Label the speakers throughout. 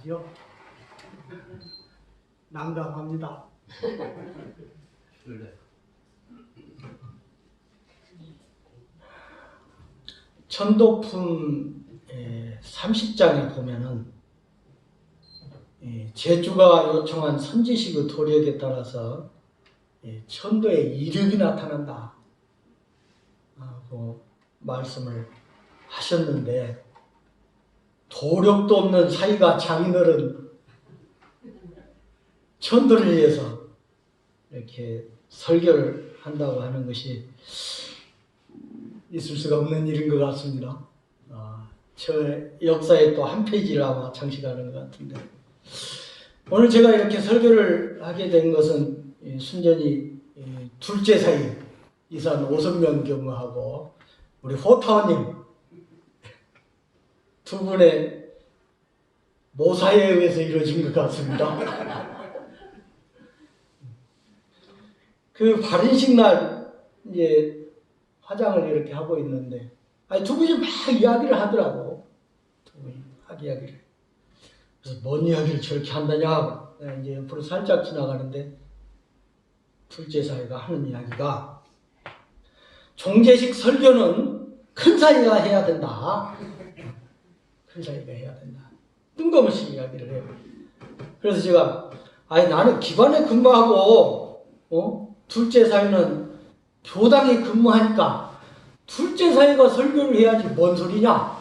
Speaker 1: 하죠. 난감합니다. 천도품 30장에 보면은 제주가 요청한 선지식의 도력에 따라서 천도의 이력이 나타난다 하고 말씀을 하셨는데, 도력도 없는 사이가 장인어른 천도를 위해서 이렇게 설교를 한다고 하는 것이 있을 수가 없는 일인 것 같습니다. 저 역사의 또 한 페이지를 아마 장식하는 것 같은데, 오늘 제가 이렇게 설교를 하게 된 것은 순전히 둘째 사이 이산 오성면 경무하고 우리 호타원님 두 분의 모사에 의해서 이루어진 것 같습니다. 그 발인식 날 이제 화장을 이렇게 하고 있는데, 두 분이 막 이야기를 하더라고. 두 분이 막 이야기를. 그래서 뭔 이야기를 저렇게 한다냐. 이제 옆으로 살짝 지나가는데 둘째 사이가 하는 이야기가, 종제식 설교는 큰 사이가 해야 된다. 큰 사이가 해야 된다. 뜬금없이 이야기를 해요. 그래서 제가 나는 기관에 근무하고 둘째 사이는 교당에 근무하니까 둘째 사이가 설교를 해야지 뭔 소리냐.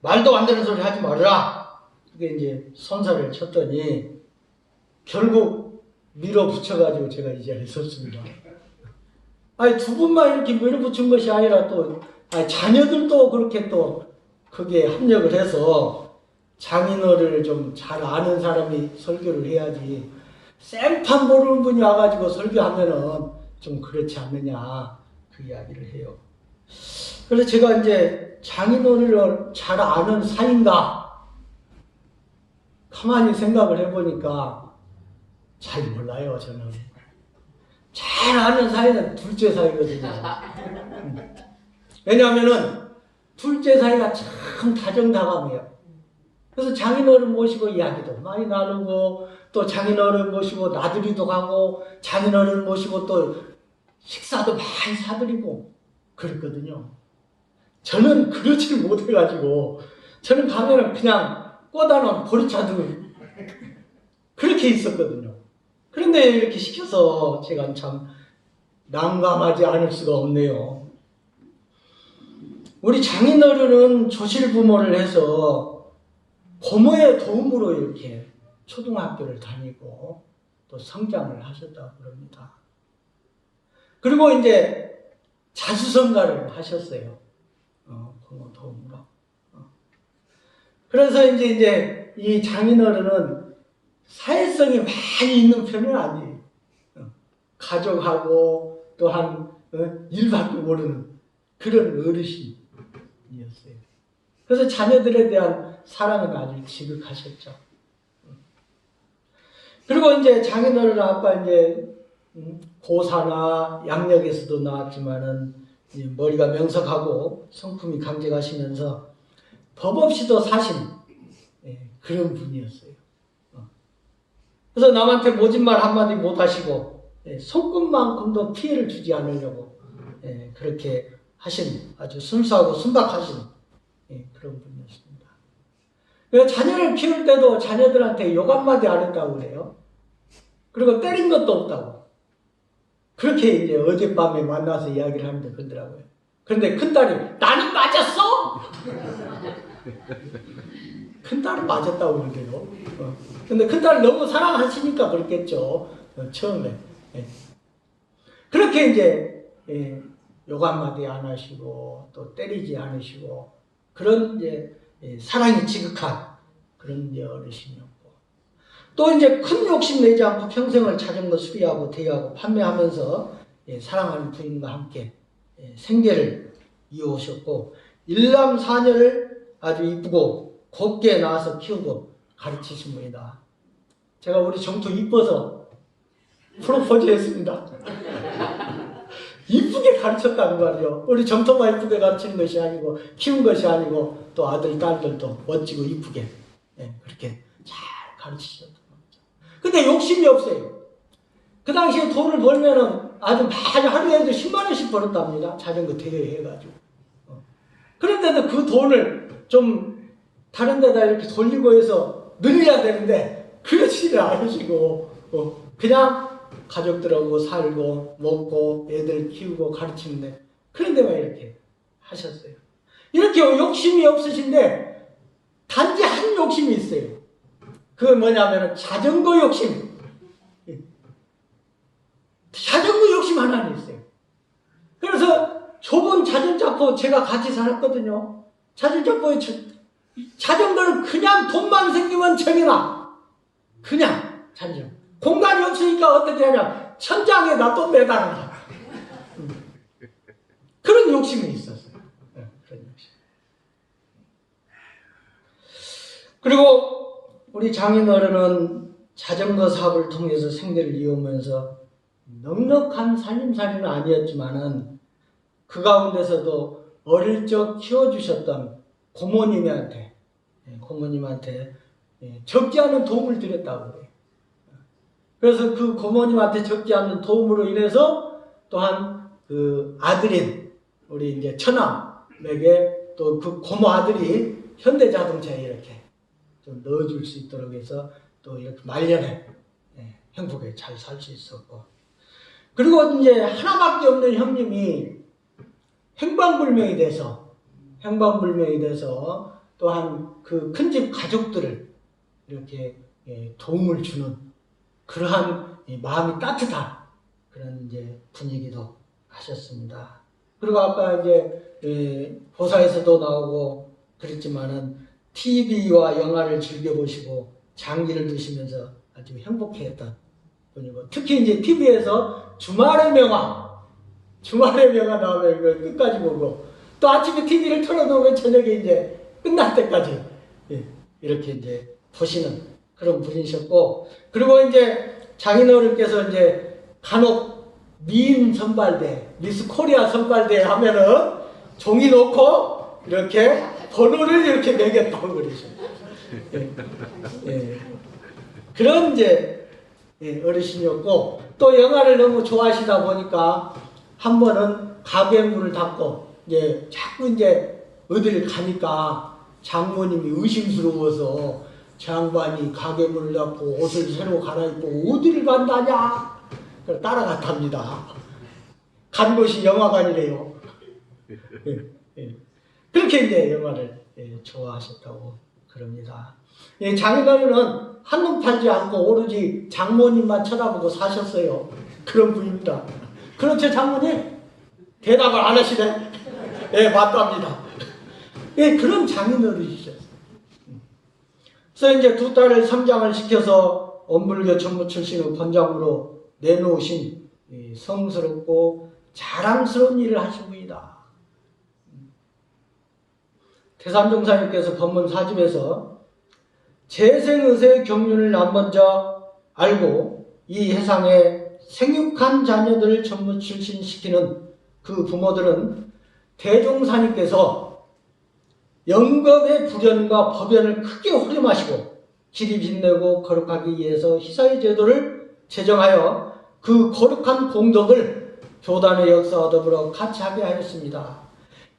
Speaker 1: 말도 안 되는 소리 하지 말아라. 그게 이제 선사를 쳤더니 결국 밀어붙여가지고 제가 이 자리에 섰습니다. 두 분만 이렇게 밀어붙인 것이 아니라 또 자녀들도 그렇게 또 거기에 합력을 해서 장인어른을 좀 잘 아는 사람이 설교를 해야지, 생판 모르는 분이 와가지고 설교하면은 좀 그렇지 않느냐, 그 이야기를 해요. 그래서 제가 이제 장인어른을 잘 아는 사이인가 가만히 생각을 해보니까 잘 몰라요. 저는 잘 아는 사이는 둘째 사이거든요. 왜냐하면은 둘째 사이가 참 다정다감해요. 그래서 장인어른 모시고 이야기도 많이 나누고, 또 장인어른 모시고 나들이도 가고, 장인어른 모시고 또 식사도 많이 사드리고 그랬거든요. 저는 그러지를 못해가지고, 저는 가면은 그냥 꽂아놓은 보리차도 그렇게 있었거든요. 그런데 이렇게 시켜서 제가 참 난감하지 않을 수가 없네요. 우리 장인어른은 조실부모를 해서 고모의 도움으로 이렇게 초등학교를 다니고 또 성장을 하셨다고 그럽니다. 그리고 이제 자수성가를 하셨어요. 고모 도움으로. 그래서 이제 이 장인어른은 사회성이 많이 있는 편은 아니에요. 가족하고 또한 일밖에 모르는 그런 어르신이었어요. 그래서 자녀들에 대한 사랑은 아주 지극하셨죠. 그리고 이제 장인어른 아빠 이제 고사나 양력에서도 나왔지만은 머리가 명석하고 성품이 강직하시면서 법 없이도 사신 그런 분이었어요. 그래서 남한테 모진 말 한마디 못 하시고 손끝만큼도 피해를 주지 않으려고 그렇게 하신, 아주 순수하고 순박하신 그런 분이었습니다. 자녀를 키울 때도 자녀들한테 욕 한마디 안 했다고 그래요. 그리고 때린 것도 없다고. 그렇게 이제 어젯밤에 만나서 이야기를 하는데 그러더라고요. 그런데 큰딸이 나는 맞았어? 큰딸은 맞았다고 그러대요. 근데 큰딸을 너무 사랑하시니까 그렇겠죠. 처음에. 그렇게 이제 욕 한마디 안 하시고 또 때리지 않으시고 그런 이제 사랑이 지극한 그런 이제 어르신이었고, 또 이제 큰 욕심 내지 않고 평생을 자전거 수리하고 대여하고 판매하면서 사랑하는 부인과 함께 생계를 이어오셨고, 일남 사녀를 아주 이쁘고 곱게 낳아서 키우고 가르치신 분이다. 제가 우리 정토 이뻐서 프로포즈 했습니다. 이쁘게 가르쳤다는 말이요. 우리 정토만 이쁘게 가르치는 것이 아니고 키운 것이 아니고 또 아들 딸들도 멋지고 이쁘게 그렇게 잘 가르치셨던 겁니다. 근데 욕심이 없어요. 그 당시에 돈을 벌면은 아주 많이 하루에도 10만 원씩 벌었답니다. 자전거 대회 해가지고. 그런데도 그 돈을 좀 다른 데다 이렇게 돌리고 해서 늘려야 되는데 그러지를 않으시고 그냥 가족들하고 살고 먹고 애들 키우고 가르치는데 그런 데만 이렇게 하셨어요. 이렇게 욕심이 없으신데 단지 한 욕심이 있어요. 그건 뭐냐면 자전거 욕심. 자전거 욕심 하나는 있어요. 그래서 좁은 자전차포 제가 같이 살았거든요. 자전차포에 자전거는 그냥 돈만 생기면 정해놔. 그냥 자전거. 공간이 없으니까 어떻게 하냐. 천장에다 또 매달아놔. 그런 욕심이 있었어요. 그런 욕심. 그리고 우리 장인어른은 자전거 사업을 통해서 생계를 이어오면서 넉넉한 살림살이는 아니었지만은 그 가운데서도 어릴 적 키워주셨던 고모님한테 적지 않은 도움을 드렸다고 그래요. 그래서 그 고모님한테 적지 않은 도움으로 인해서 또한 그 아들인 우리 이제 처남에게 또 그 고모 아들이 현대자동차에 이렇게 좀 넣어줄 수 있도록 해서 또 이렇게 말년에 행복하게 잘 살 수 있었고, 그리고 이제 하나밖에 없는 형님이 행방불명이 돼서 또한 그 큰 집 가족들을 이렇게 도움을 주는 그러한 마음이 따뜻한 그런 이제 분위기도 하셨습니다. 그리고 아까 이제 보사에서도 나오고 그랬지만은 TV와 영화를 즐겨보시고 장기를 드시면서 아주 행복해했던 분이고, 특히 이제 TV에서 주말의 명화 나오면 이걸 끝까지 보고 또 아침에 TV를 틀어놓으면 저녁에 이제 끝날 때까지 이렇게 이제 보시는 그런 분이셨고, 그리고 이제 장인어른께서 이제 간혹 미인 선발대, 미스 코리아 선발대 하면은 종이 놓고 이렇게 번호를 이렇게 매겼다고 그러죠. 그런 이제 어르신이었고, 또 영화를 너무 좋아하시다 보니까 한 번은 가게에 문을 닫고 이제 자꾸 이제 어딜 가니까 장모님이 의심스러워서 장관이 가게 문을 닫고 옷을 새로 갈아입고 어디를 간다냐? 그래서 따라갔답니다. 간 곳이 영화관이래요. 그렇게 이제 영화를 좋아하셨다고 그럽니다. 장인어른은 한눈 팔지 않고 오로지 장모님만 쳐다보고 사셨어요. 그런 분입니다. 그렇죠, 장모님? 대답을 안 하시네? 맞답니다. 그런 장인어른이셨어요. 그래서 이제 두 딸을 성장을 시켜서 엄불교 전무 출신의 권장으로 내놓으신 성스럽고 자랑스러운 일을 하신 분이다. 태산종사님께서 법문 사집에서 재생의사의 경륜을 난 먼저 알고 이 해상에 생육한 자녀들을 전무 출신시키는 그 부모들은 대종사님께서 영겁의 불연과 법연을 크게 호렴하시고 길이 빛내고 거룩하기 위해서 희사의 제도를 제정하여 그 거룩한 공덕을 교단의 역사와 더불어 같이 하게 하였습니다.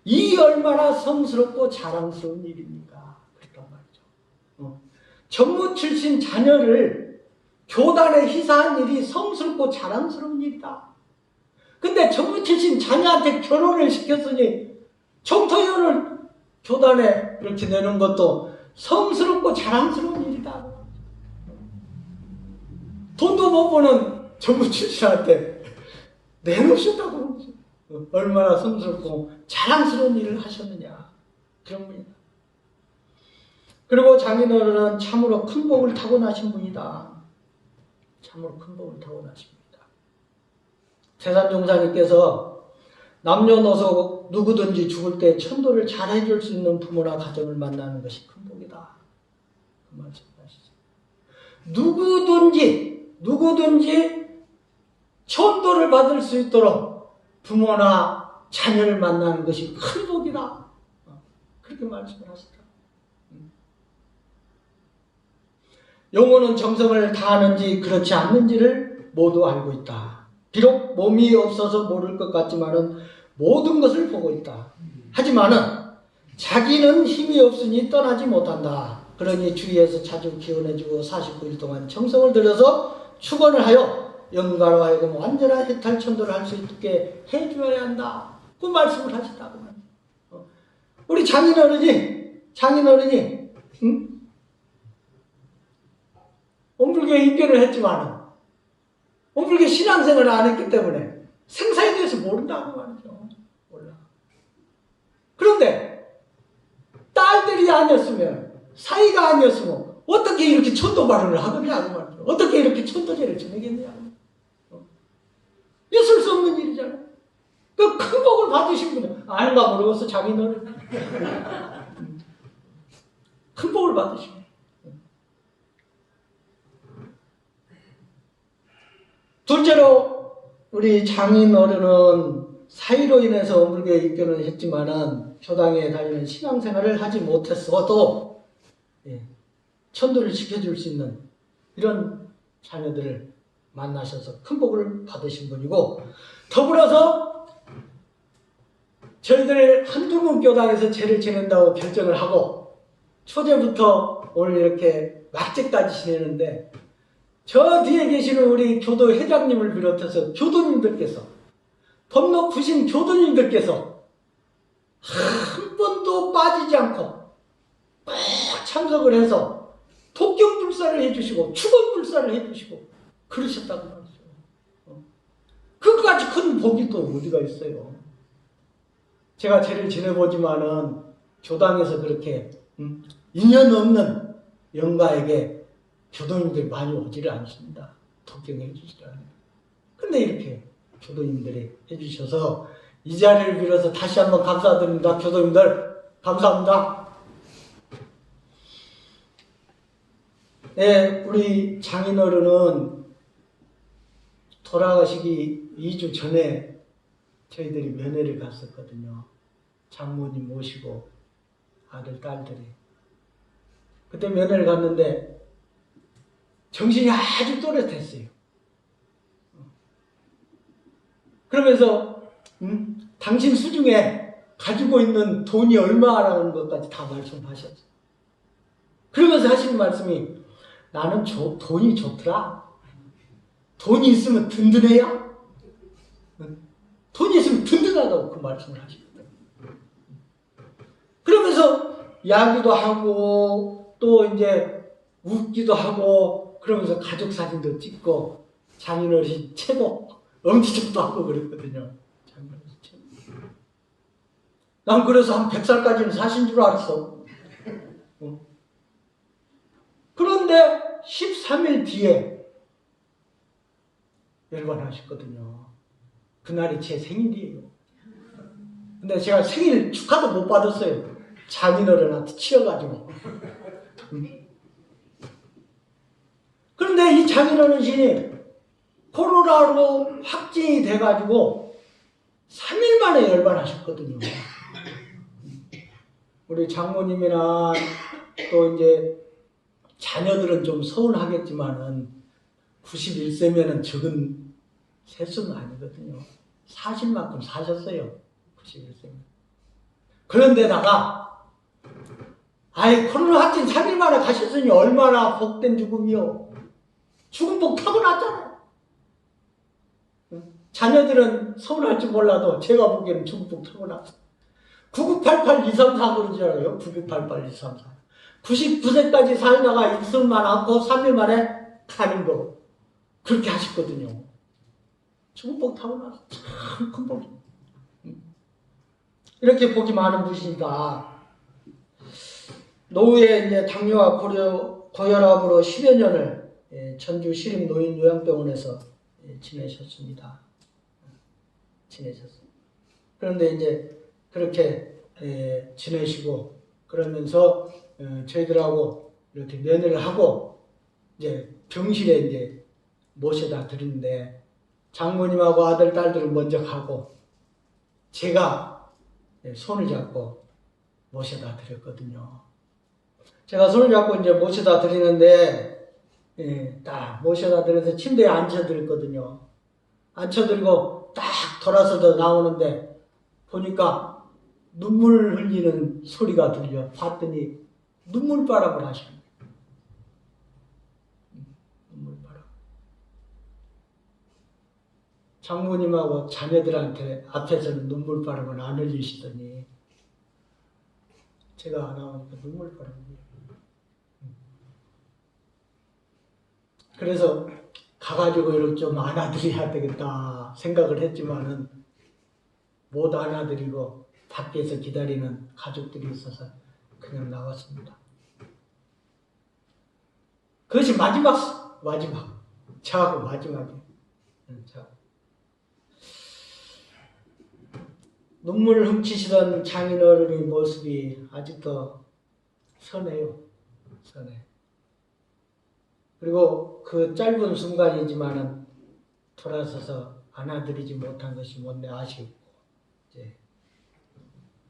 Speaker 1: 이 얼마나 성스럽고 자랑스러운 일입니까? 그랬단 말이죠. 전무 출신 자녀를 교단에 희사한 일이 성스럽고 자랑스러운 일이다. 근데 전무 출신 자녀한테 결혼을 시켰으니 청토연을 교단에 이렇게 내는 것도 성스럽고 자랑스러운 일이다. 돈도 못 버는 전무 출신한테 내놓으셨다고. 얼마나 성스럽고 자랑스러운 일을 하셨느냐. 그런 분이다. 그리고 장인어른은 참으로 큰 복을 타고나신 분이다. 참으로 큰 복을 타고나신 분이다. 태산종사님께서 남녀노소 누구든지 죽을 때 천도를 잘 해줄 수 있는 부모나 가정을 만나는 것이 큰 복이다. 그 말씀하시죠. 누구든지 천도를 받을 수 있도록 부모나 자녀를 만나는 것이 큰 복이다. 그렇게 말씀을 하시다. 영혼은 정성을 다하는지 그렇지 않는지를 모두 알고 있다. 비록 몸이 없어서 모를 것 같지만은 모든 것을 보고 있다. 하지만은 자기는 힘이 없으니 떠나지 못한다. 그러니 주위에서 자주 기원해주고 49일 동안 정성을 들여서 축원을 하여 영가로 하여금 완전한 해탈 천도를 할 수 있게 해줘야 한다. 그 말씀을 하셨다고 말이에요. 우리 장인어른이 응? 온불교에 입교를 했지만 온불교 신앙생활을 안 했기 때문에 생사에 대해서 모른다고 말이죠. 몰라. 그런데 딸들이 아니었으면, 사이가 아니었으면 어떻게 이렇게 천도 발언을 하겠냐고 말이죠. 어떻게 이렇게 천도제를 지내겠냐고. 있을 수 없는 일이잖아요. 그 큰 복을 받으신 분은 아닌가 모르겠어. 장인어른 큰 복을 받으신 분. 둘째로 우리 장인어른은 사이로 인해서 온불교에 입교는 했지만은 교당에 다니는 신앙생활을 하지 못했어도 천도를 지켜줄 수 있는 이런 자녀들을 만나셔서 큰 복을 받으신 분이고, 더불어서 저희들 한두문 교당에서 제를 지낸다고 결정을 하고 초제부터 오늘 이렇게 막제까지 지내는데, 저 뒤에 계시는 우리 교도 회장님을 비롯해서 교도님들께서, 법 높으신 교도님들께서 한 번도 빠지지 않고 꼭 참석을 해서 독경불사를 해주시고 축원불사를 해주시고 그러셨다고 말이죠. 그거까지 큰 복이 또 어디가 있어요. 제가 제를 지내보지만은 교당에서 그렇게 인연 없는 영가에게 교도님들이 많이 오지를 않습니다. 독경해 주시지 않아요. 근데 이렇게 교도님들이 해주셔서 이 자리를 빌어서 다시 한번 감사드립니다. 교도님들 감사합니다. 네, 우리 장인어른은 돌아가시기 2주 전에 저희들이 면회를 갔었거든요. 장모님 모시고 아들, 딸들이. 그때 면회를 갔는데 정신이 아주 또렷했어요. 그러면서 당신 수중에 가지고 있는 돈이 얼마라는 것까지 다 말씀하셨어요. 그러면서 하시는 말씀이, 나는 돈이 좋더라. 돈이 있으면 든든해야? 돈이 있으면 든든하다고 그 말씀을 하시거든요. 그러면서 이야기도 하고 또 이제 웃기도 하고 그러면서 가족 사진도 찍고 장인어른 최고 엄지척도 하고 그랬거든요. 장인어른 최고. 난 그래서 한 100살까지는 사신 줄 알았어. 그런데 13일 뒤에 열반하셨거든요. 그날이 제 생일이에요. 근데 제가 생일 축하도 못 받았어요. 장인어른한테 치여가지고. 그런데 이 장인어른이 코로나로 확진이 돼가지고 3일 만에 열반하셨거든요. 우리 장모님이나 또 이제 자녀들은 좀 서운하겠지만은 91세면은 적은 세수는 아니거든요. 사실 만큼 사셨어요. 91세면. 그런데다가 코로나 확진 3일 만에 가셨으니 얼마나 복된 죽음이요. 죽음 복 타고났잖아요. 자녀들은 서운할지 몰라도 제가 보기에는 죽음 복 타고났어요. 9988-234 그러지 않아요? 9988-234. 99세까지 살다가 있을만 않고 3일 만에 가는 거. 그렇게 하셨거든요. 죽음 복 타고났어요. 참 큰 복이. 이렇게 복이 많은 분이니까 노후에 이제 당뇨와 고혈압으로 10여 년을 전주 시립노인요양병원에서 지내셨습니다. 그런데 이제 그렇게 지내시고 그러면서 저희들하고 이렇게 면회를 하고 이제 병실에 이제 모셔다 드리는데 장모님하고 아들, 딸들은 먼저 가고 제가 손을 잡고 모셔다 드렸거든요. 제가 손을 잡고 이제 모셔다 드리는데 예, 딱 모셔다 드려서 침대에 앉혀드렸거든요. 앉혀드리고 딱 돌아서서 나오는데 보니까 눈물 흘리는 소리가 들려. 봤더니 눈물바람을 하시는 거예요. 눈물바람. 장모님하고 자녀들한테 앞에서는 눈물바람을 안 흘리시더니 제가 안 나오니까 눈물바람이. 그래서 가가지고 이렇게 좀 안아드려야 되겠다 생각을 했지만은 못 안아드리고 밖에서 기다리는 가족들이 있어서 그냥 나왔습니다. 그것이 마지막. 저하고 마지막이에요. 눈물을 훔치시던 장인어른의 모습이 아직도 선해요. 선해. 그리고 그 짧은 순간이지만은 돌아서서 안아드리지 못한 것이 못내 아쉽고 이제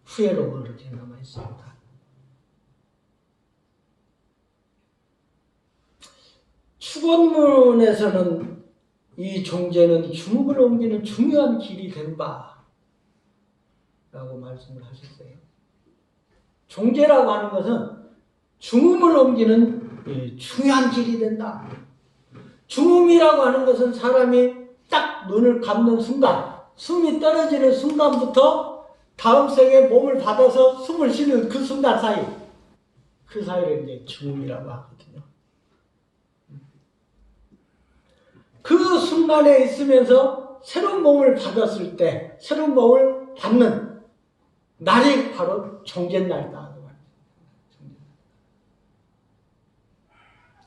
Speaker 1: 후회로 이렇게 남아 있습니다. 축원문에서는 이 종제는 죽음을 옮기는 중요한 길이 된다라고 말씀을 하셨어요. 종제라고 하는 것은 죽음을 옮기는 중요한 길이 된다. 죽음이라고 하는 것은 사람이 딱 눈을 감는 순간, 숨이 떨어지는 순간부터 다음 생에 몸을 받아서 숨을 쉬는 그 순간 사이, 그 사이를 이제 죽음이라고 하거든요. 그 순간에 있으면서 새로운 몸을 받았을 때, 새로운 몸을 받는 날이 바로 종잣날이다.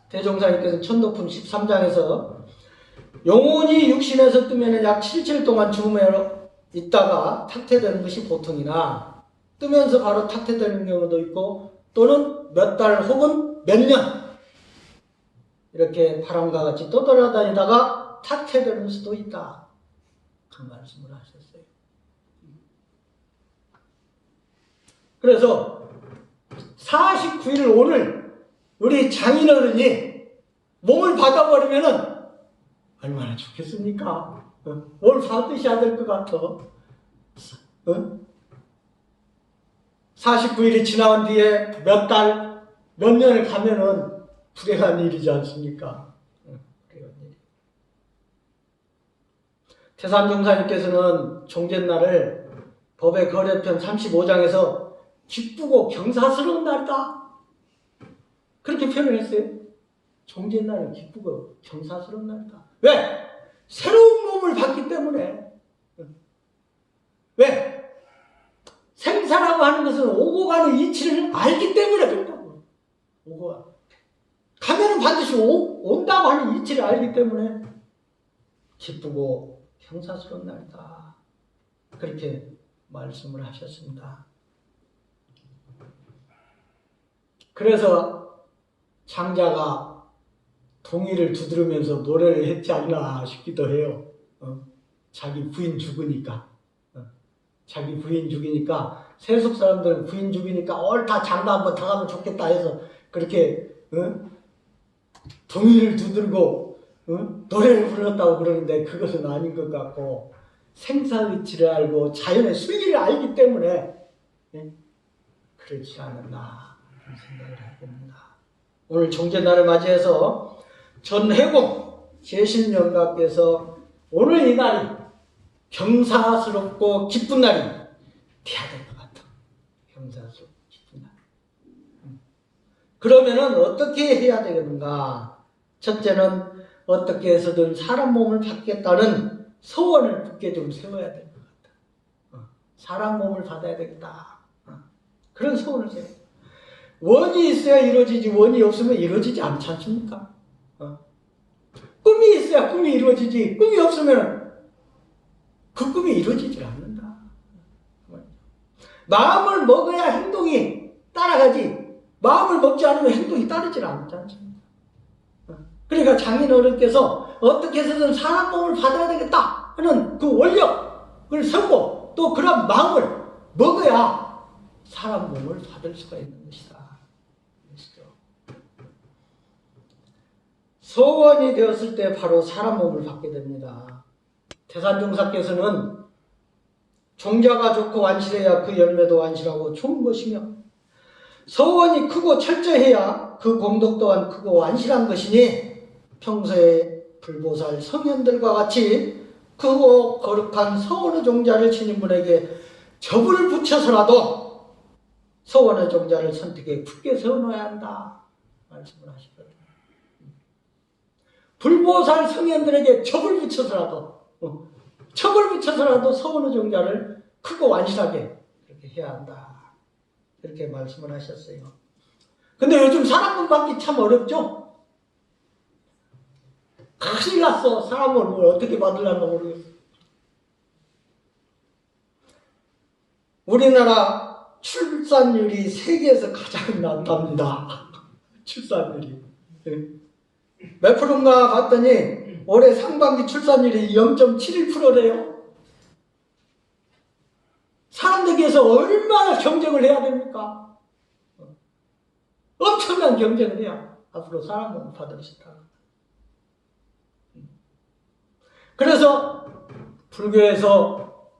Speaker 1: 대종사님께서 천도품 13장에서 영혼이 육신에서 뜨면 약 7일 동안 죽음에 있다가 탁퇴되는 것이 보통이나 뜨면서 바로 탁퇴되는 경우도 있고 또는 몇 달 혹은 몇 년 이렇게 바람과 같이 떠돌아다니다가 탁퇴되는 수도 있다. 그 말씀을 하셨어요. 그래서 49일 오늘 우리 장인어른이 몸을 받아버리면은 얼마나 좋겠습니까? 뭘 받으셔야 될 것 같아. 49일이 지나온 뒤에 몇 달, 몇 년을 가면은 불행한 일이지 않습니까? 태산종사님께서는 종잣날을 법의 거래편 35장에서 기쁘고 경사스러운 날이다. 그렇게 표현을 했어요. 종잣날은 기쁘고 경사스러운 날이다. 왜? 새로운 몸을 받기 때문에. 왜? 생사라고 하는 것은 오고 가는 이치를 알기 때문에 그렇다고. 오고 가. 가면은 반드시 온다고 하는 이치를 알기 때문에 기쁘고 경사스러운 날이다. 그렇게 말씀을 하셨습니다. 그래서 장자가 동이를 두드리면서 노래를 했지 않나 싶기도 해요. 자기 부인 죽으니까. 자기 부인 죽이니까 세속 사람들은 부인 죽이니까 다 장가 한번 당하면 좋겠다 해서 그렇게 동이를 두들고 노래를 불렀다고 그러는데 그것은 아닌 것 같고 생사의치를 알고 자연의 순리를 알기 때문에 그렇지 않았나 생각을 해봅니다. 오늘 종잣날을 맞이해서 전해공 제신영가께서 오늘 이 날이 경사스럽고 기쁜 날이 돼야 될 것 같아. 경사스럽고 기쁜 날. 그러면은 어떻게 해야 되겠는가? 첫째는 어떻게 해서든 사람 몸을 받겠다는 소원을 굳게 좀 세워야 될 것 같아. 사람 몸을 받아야 되겠다. 그런 소원을 세워야 돼. 원이 있어야 이루어지지 원이 없으면 이루어지지 않지 않습니까? 꿈이 있어야 꿈이 이루어지지 꿈이 없으면 그 꿈이 이루어지질 않는다. 마음을 먹어야 행동이 따라가지 마음을 먹지 않으면 행동이 따르질 않지 않습니까? 그러니까 장인어른께서 어떻게 해서든 사람 몸을 받아야 되겠다 하는 그 원력을 세우고 또 그런 마음을 먹어야 사람 몸을 받을 수가 있는 것이다. 소원이 되었을 때 바로 사람 몸을 받게 됩니다. 태산종사께서는 종자가 좋고 완실해야 그 열매도 완실하고 좋은 것이며 소원이 크고 철저해야 그 공덕 또한 크고 완실한 것이니 평소에 불보살 성현들과 같이 크고 거룩한 서원의 종자를 지닌 분에게 접을 붙여서라도 서원의 종자를 선택해 굳게 세워놓아야 한다 말씀을 하시거든요. 불보살 성현들에게 접을 붙여서라도 서원의 종자를 크고 완실하게 그렇게 해야 한다. 그렇게 말씀을 하셨어요. 근데 요즘 사람을 받기 참 어렵죠? 큰일 났어. 사람을 어떻게 받으려나 모르겠어. 우리나라 출산율이 세계에서 가장 낮답니다. 출산율이. 몇 프로인가 봤더니 올해 상반기 출산율이 0.71%래요. 사람들에게서 얼마나 경쟁을 해야 됩니까? 엄청난 경쟁을 해야 앞으로 사람을 받을 수 있다. 그래서 불교에서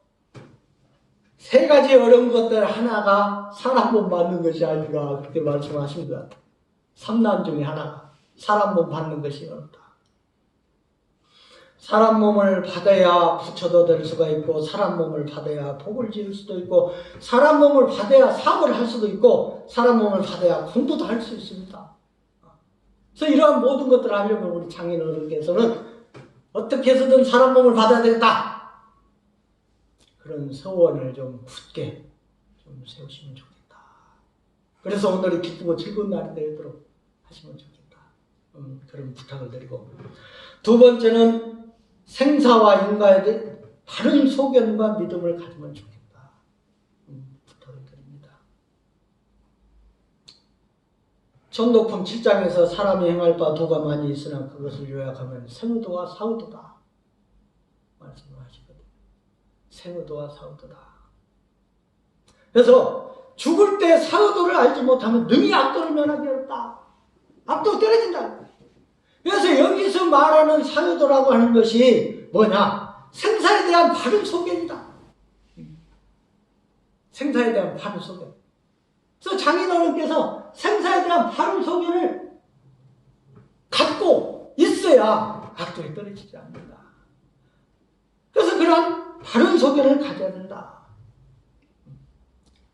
Speaker 1: 세 가지 어려운 것들 하나가 사람 몸 받는 것이 아닌가 그렇게 말씀하신 것 같아요. 삼난 중에 하나가 사람 몸 받는 것이 어렵다. 사람 몸을 받아야 부처도 될 수가 있고 사람 몸을 받아야 복을 지을 수도 있고 사람 몸을 받아야 사업을 할 수도 있고 사람 몸을 받아야 공부도 할 수 있습니다. 그래서 이러한 모든 것들을 하려면 우리 장인어른께서는 어떻게 해서든 사람 몸을 받아야 된다. 그런 서원을 좀 굳게 좀 세우시면 좋겠다. 그래서 오늘이 기쁘고 즐거운 날이 되도록 하시면 좋겠다. 그런 부탁을 드리고 두 번째는 생사와 인과에 대해 바른 소견과 믿음을 가지면 좋겠다. 부탁을 드립니다. 천도품 7장에서 사람이 행할 바 도가 많이 있으나 그것을 요약하면 생의도와 사의도다 말씀을 하시거든요. 생의도와 사의도다. 그래서 죽을 때 사의도를 알지 못하면 능히 악도를 면하기 어렵다. 악도 떨어진다. 그래서 여기서 말하는 사유도라고 하는 것이 뭐냐? 생사에 대한 바른 소견이다. 생사에 대한 바른 소견. 그래서 장인어른께서 생사에 대한 바른 소견을 갖고 있어야 악도에 떨어지지 않는다. 그래서 그런 바른 소견을 가져야 된다.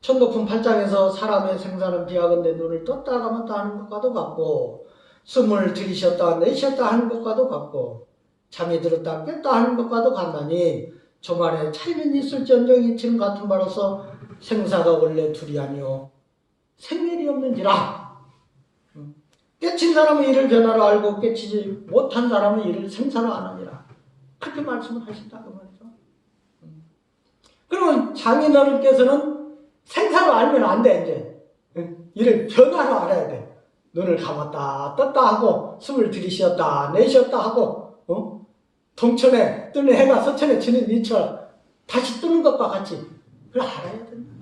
Speaker 1: 천도품 8장에서 사람의 생사는 비하건대 눈을 떴다 감았다 하는 것과도 같고 숨을 들이쉬었다 내쉬었다 하는 것과도 같고 잠이 들었다 깼다 하는 것과도 같나니 조만에 차이는 있을지언정 이치는 같은 바로서 생사가 원래 둘이 아니오 생멸이 없는지라. 깨친 사람은 이를 변화로 알고 깨치지 못한 사람은 이를 생사로 아느니라. 그렇게 말씀을 하신다고 말이죠. 그러면 장인어른께서는 생사로 알면 안 돼. 이제 이를 변화로 알아야 돼. 눈을 감았다 떴다 하고 숨을 들이쉬었다 내쉬었다 하고 동천에 뜨는 해가 서천에 지는 이처럼 다시 뜨는 것과 같이 그걸 알아야 된다.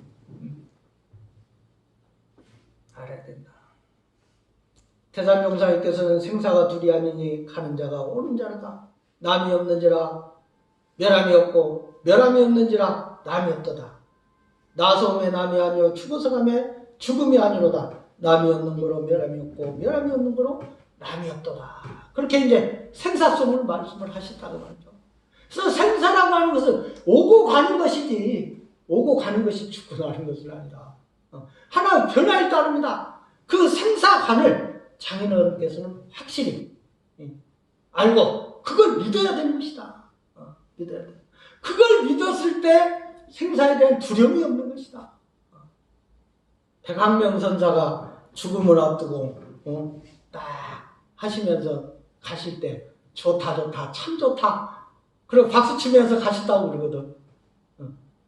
Speaker 1: 알아야 된다. 태산종사님께서는 생사가 둘이 아니니 가는 자가 오는 자로다. 남이 없는지라 멸함이 없고 멸함이 없는지라 남이 없도다. 나서 오매 남이 아니오 죽어서 가매 죽음이 아니로다. 남이 없는 거로 멸함이 없고 멸함이 없는 거로 남이 없도다. 그렇게 이제 생사성을 말씀을 하셨다고 말이죠. 그래서 생사라고 하는 것은 오고 가는 것이지 오고 가는 것이 죽고 가는 것은 아니다. 하나 변화에 따릅니다. 그 생사관을 장인어른께서는 확실히 알고 그걸 믿어야 되는 것이다. 믿어야 돼. 그걸 믿었을 때 생사에 대한 두려움이 없는 것이다. 백학명선사가 죽음을 앞두고 딱 하시면서 가실 때 좋다 좋다 참 좋다 그리고 박수 치면서 가셨다고 그러거든.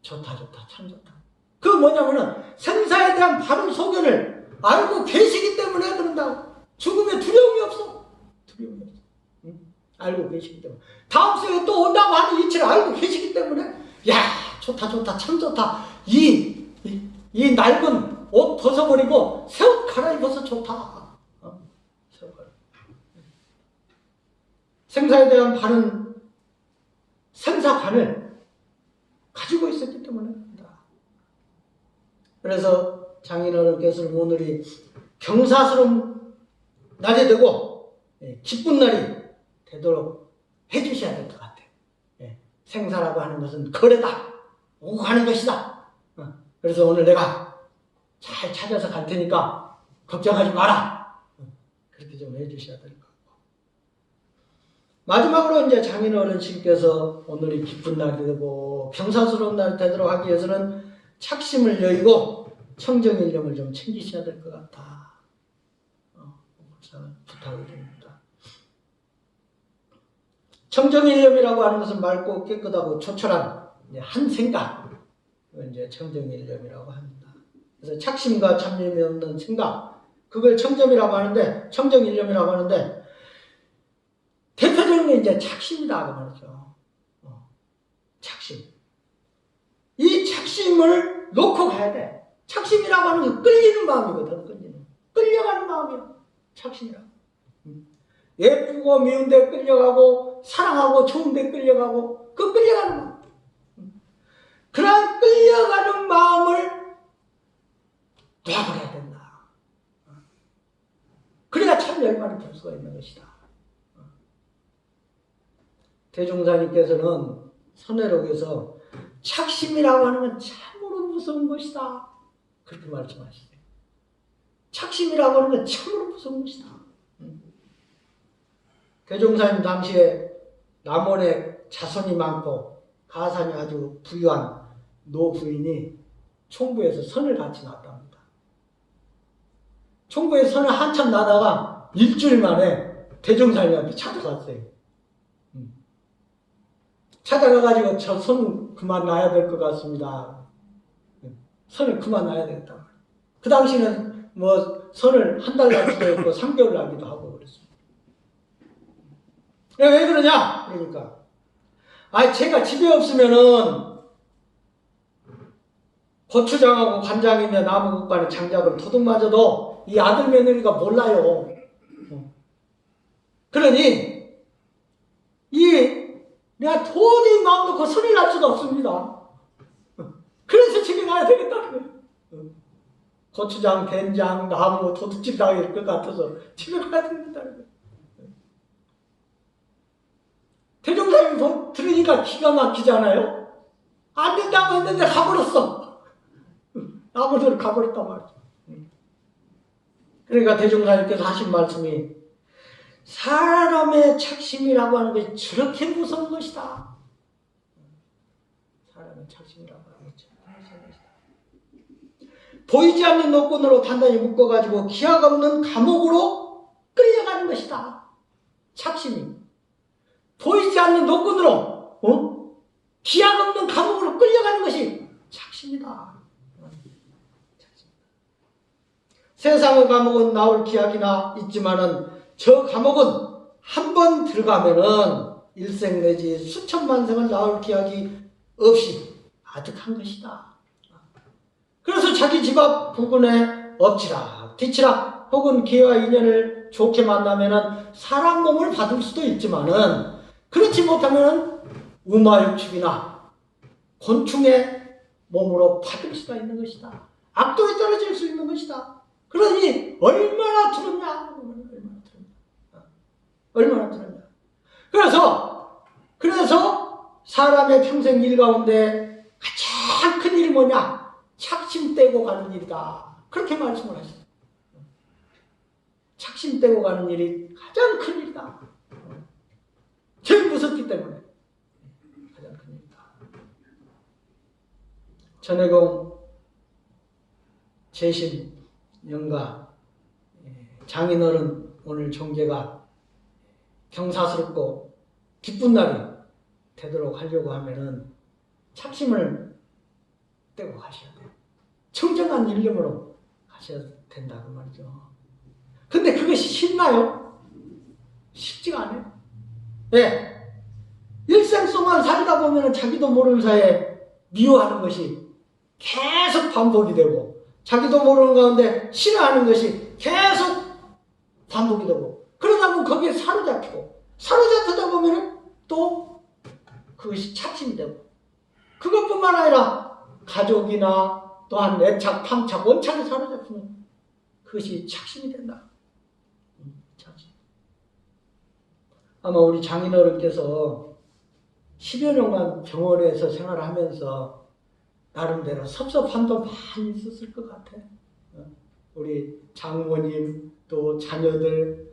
Speaker 1: 좋다 좋다 참 좋다. 그건 뭐냐면은 생사에 대한 바른 소견을 알고 계시기 때문에 그런다. 죽음에 두려움이 없어. 두려움이 없어. 알고 계시기 때문에 다음 생에 또 온다고 하는 이치를 알고 계시기 때문에 야 좋다 좋다 참 좋다. 이 낡은 옷 벗어버리고 새 옷 갈아입어서 좋다. 새 옷 갈아입어. 생사에 대한 바른 생사관을 가지고 있었기 때문입니다. 그래서 장인어른께서는 오늘이 경사스러운 날이 되고 기쁜 날이 되도록 해주셔야 될 것 같아요. 생사라고 하는 것은 거래다. 오고 가는 것이다. 그래서 오늘 내가 잘 찾아서 갈 테니까 걱정하지 마라. 그렇게 좀 해주셔야 될 것 같고. 마지막으로 이제 장인어른신께서 오늘이 기쁜 날이 되고 경사스러운 날이 되도록 하기 위해서는 착심을 여의고 청정일념을 좀 챙기셔야 될 것 같다. 부탁을 드립니다. 청정일념이라고 하는 것은 맑고 깨끗하고 초철한 한 생각, 이제 청정일념이라고 합니다. 그래서 착심과 참념이 없는 생각, 그걸 청정이라고 하는데, 대표적인 게 이제 착심이라고 말이죠. 착심. 이 착심을 놓고 가야 돼. 착심이라고 하는 건 끌리는 마음이거든. 끌려가는 마음이야. 착심이라고. 예쁘고 미운 데 끌려가고 사랑하고 좋은 데 끌려가고 그 끌려가는 마음. 그런 끌려가는 마음을 놔버려야 된다. 그래야 참 열반을 볼 수가 있는 것이다. 대종사님께서는 선회록에서 착심이라고 하는 건 참으로 무서운 것이다. 그렇게 말씀하시네요. 착심이라고 하는 건 참으로 무서운 것이다. 대종사님 당시에 남원에 자손이 많고 가산이 아주 부유한 노부인이 총부에서 선을 같이 났답니다. 총부에 선을 한참 나다가 일주일 만에 대종사님한테 찾아갔어요. 찾아가가지고 저 선 그만 놔야 될 것 같습니다. 선을 그만 놔야 되겠다. 그 당시는 뭐 선을 한 달 나기도 했고 3개월 나기도 하고 그랬습니다. 왜 그러냐? 그러니까 제가 집에 없으면은 고추장하고 간장이며 나무국과는 장작을 도둑맞아도 이 아들 며느리가 몰라요. 그러니 내가 도저히 마음 놓고 선을 날 수가 없습니다. 그래서 집에 가야 되겠다는 거예요. 고추장, 된장, 나무, 도둑질 당할 것 같아서 집에 가야 되겠다는 거예요. 대종사님 들으니까 기가 막히잖아요. 안 된다고 했는데 가버렸어. 나무들 가버렸단 말이죠. 그러니까 대종사님께서 하신 말씀이 사람의 착심이라고 하는 것이 저렇게 무서운 것이다. 사람의 착심이라고 하는 것이 무서운 것이다. 보이지 않는 노끈으로 단단히 묶어가지고 기약 없는 감옥으로 끌려가는 것이다. 착심이. 보이지 않는 노끈으로 기약 없는 감옥으로 끌려가는 것이 착심이다. 세상의 감옥은 나올 기약이나 있지만은 저 감옥은 한 번 들어가면은 일생 내지 수천만 생을 나올 기약이 없이 아득한 것이다. 그래서 자기 집 앞 부근에 엎치락 뒤치락 혹은 기회와 인연을 좋게 만나면은 사람 몸을 받을 수도 있지만은 그렇지 못하면 우마육축이나 곤충의 몸으로 받을 수가 있는 것이다. 악도에 떨어질 수 있는 것이다. 그러니 얼마나 두렵냐. 얼마나 두렵냐. 그래서 사람의 평생 일 가운데 가장 큰 일이 뭐냐? 착심 떼고 가는 일이다. 그렇게 말씀을 하셨어요. 착심 떼고 가는 일이 가장 큰 일이다. 제일 무섭기 때문에 가장 큰 일이다. 전해공 재신 영가 장인어른 오늘 종제가 경사스럽고 기쁜 날이 되도록 하려고 하면은 착심을 떼고 가셔야 돼요. 청정한 일념으로 가셔야 된다고 말이죠. 근데 그것이 쉽나요? 쉽지가 않아요. 네. 일생 동안 살다 보면은 자기도 모르는 사이에 미워하는 것이 계속 반복이 되고 자기도 모르는 가운데 싫어하는 것이 계속 반복이 되고 그러다 보면 거기에 사로잡히고 사로잡히다 보면은 또 그것이 착신이 되고, 그것뿐만 아니라 가족이나 또한 애착, 탐착, 원착에 사로잡히면 그것이 착신이 된다. 착신. 아마 우리 장인어른께서 10여 년간 병원에서 생활하면서 나름대로 섭섭함도 많이 있었을 것 같아. 우리 장모님 또 자녀들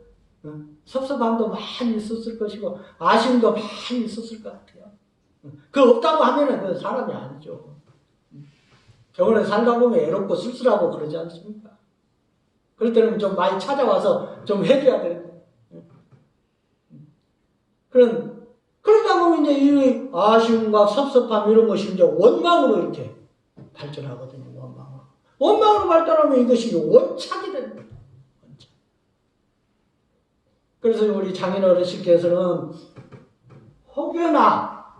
Speaker 1: 섭섭함도 많이 있었을 것이고 아쉬움도 많이 있었을 것 같아요. 그 없다고 하면은 그 사람이 아니죠. 병원에 살다 보면 애롭고 쓸쓸하고 그러지 않습니까? 그럴 때는 좀 많이 찾아와서 좀 해줘야 되는데. 그러다 보면 이제 이 아쉬움과 섭섭함 이런 것이 이제 원망으로 이렇게 발전하거든요. 원망으로 발전하면 이것이 원착이 됩니다. 원착. 그래서 우리 장인 어르신께서는 혹여나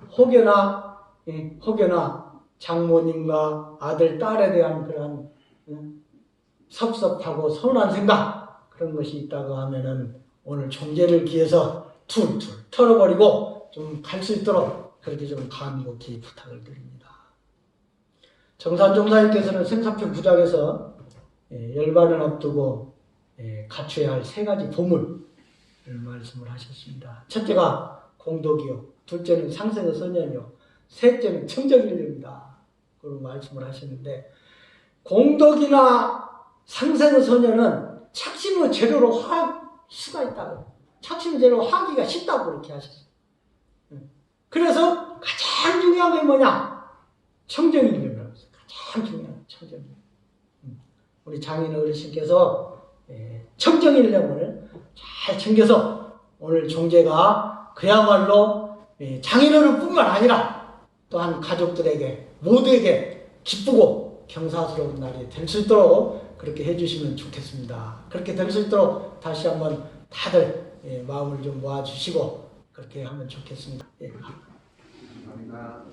Speaker 1: 장모님과 아들, 딸에 대한 그런 섭섭하고 서운한 생각 그런 것이 있다고 하면은 오늘 종제를 기해서 툴툴 털어버리고 좀 갈 수 있도록 그렇게 좀 간곡히 부탁을 드립니다. 정산종사님께서는 생사편 9장에서 열반을 앞두고 갖춰야 할 3가지 보물을 말씀을 하셨습니다. 첫째가 공덕이요, 둘째는 상생의 선연이요, 셋째는 청정일념이다. 그런 말씀을 하셨는데, 공덕이나 상생의 선연은 착신의 재료로 할 수가 있다고, 착신의 재료로 하기가 쉽다고 그렇게 하셨어요. 그래서 가장 중요한 게 뭐냐? 청정일념이라고 했어요. 가장 중요한 청정일념. 우리 장인 어르신께서 청정일념을 잘 챙겨서 오늘 종제가 그야말로 장인어른뿐만 아니라 또한 가족들에게 모두에게 기쁘고 경사스러운 날이 될 수 있도록 그렇게 해주시면 좋겠습니다. 그렇게 될 수 있도록 다시 한번 다들 마음을 좀 모아주시고 그렇게 하면 좋겠습니다. 감사합니다.